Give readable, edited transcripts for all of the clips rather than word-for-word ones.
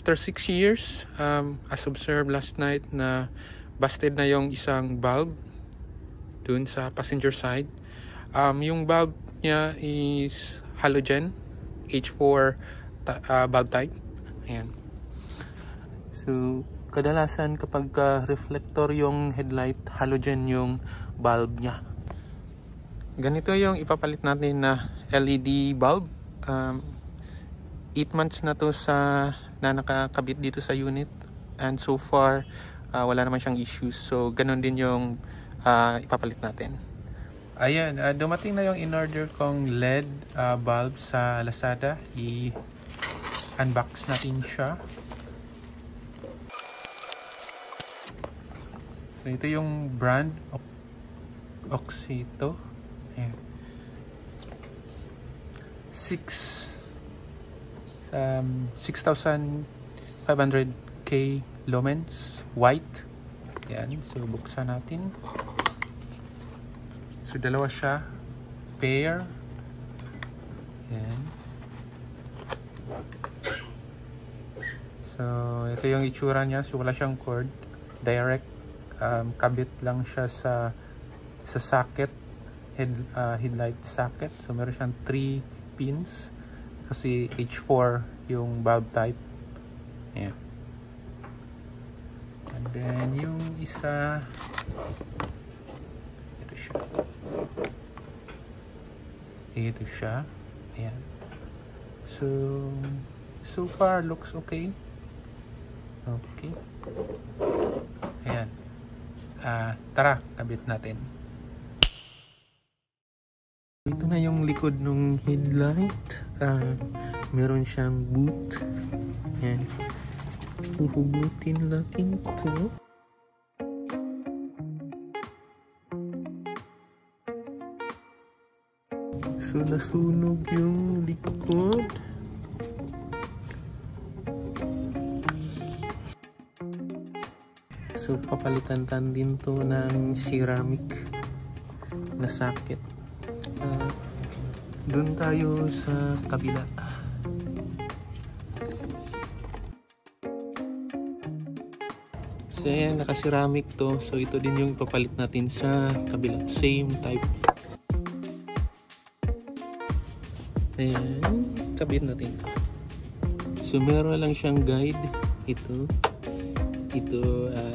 after 6 years, as observed last night na busted na yung isang valve dun sa passenger side. Yung valve niya is halogen H4 valve type. Ayan. So kadalasan kapag reflector yung headlight, halogen yung bulb niya. Ganito yung ipapalit natin na LED bulb. 8 months na to na nakakabit dito sa unit, and so far wala naman siyang issues. So ganun din yung ipapalit natin. Ayan, dumating na yung in-order kong LED bulb sa Lazada. I-unbox natin siya. So ito yung brand Oxito. Ayan. 6,500K lumens, white. Yan, so buksan natin. So dalawa siya, pair. Yan. So ito yung itsura niya. So wala siyang cord, direct kabit lang siya sa socket, headlight socket. So meron siyang 3 pins kasi H4 yung bulb type. Ayan. And then yung isa, ito siya. Ayan. So far looks okay. Okay. Ayan. Tara, kabit natin. Ito na yung likod ng headlight. Meron siyang boot. Ayan. Uhugutin natin ito. So nasunog yung likod. So papalitan din to ng ceramic na socket. Doon tayo sa kabila. So ayan, naka-ceramic to. So ito din yung ipapalit natin sa kabila. Same type. Ayan, kabit natin. So meron lang siyang guide. Ito,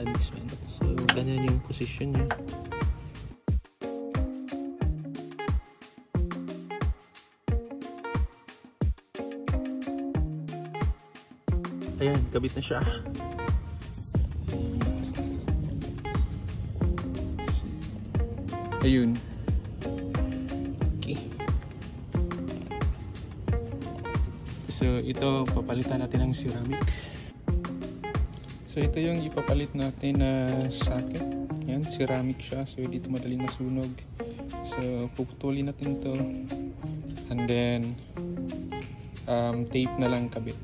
this one. So ganyan yung position niya. Ayan, kabit na siya. Ayun. Okay. So ito, papalitan natin ng ceramic. So ito yung ipapalit natin na socket. Ayan, ceramic siya. So dito madaling masunog. So puputulin natin to. And then tape na lang kabit.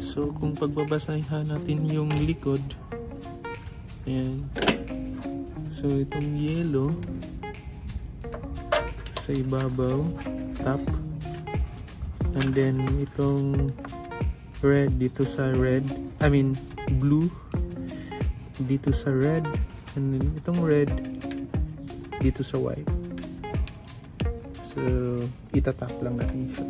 So kung pagbabasahan natin yung likod, ayan. So itong yellow sa ibabaw, top, and then itong red dito sa blue dito sa red, and then itong red dito sa white. So itatap lang natin siya.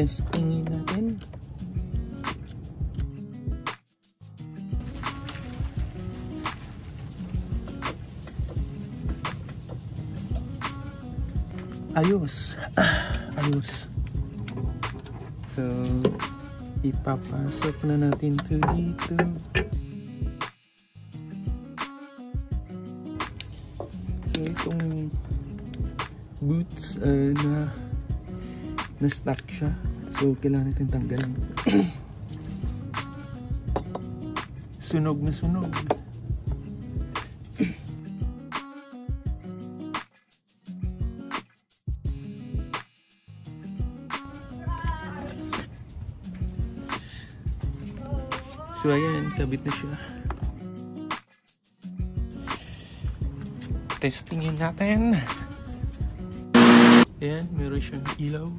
Testingin natin. Ayos. Ayos. So, ipapasok na natin to dito. So, itong boots na stuck siya. So, kailangan natin tanggalin. Sunog na sunog. So ayan, kabit na siya. Testingin natin. Ayan, meron siyang ilaw.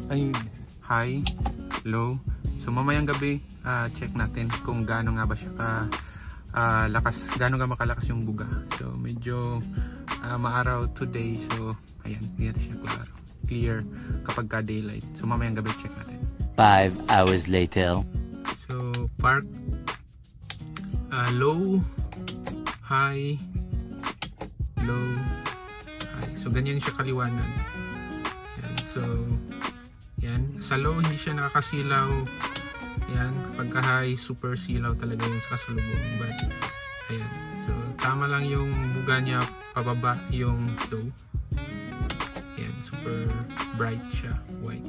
Ayun, high, low. So mamayang gabi, check natin kung gaano nga ba siya lakas, gaano nga makalakas yung buga. So medyo maaraw today. So ayan, hindi natin siya clear kapag ka daylight. So mamayang gabi check natin. 5 hours later. So park, low, high, low, high. So ganyan siya kaliwanag. Yan. So yan, sa low hindi siya nakakasilaw. Yan, kapag high super silaw talaga yun sa kasalubong. But ayan, so tama lang yung buga niya, pababa yung low. Yan, super bright siya, white.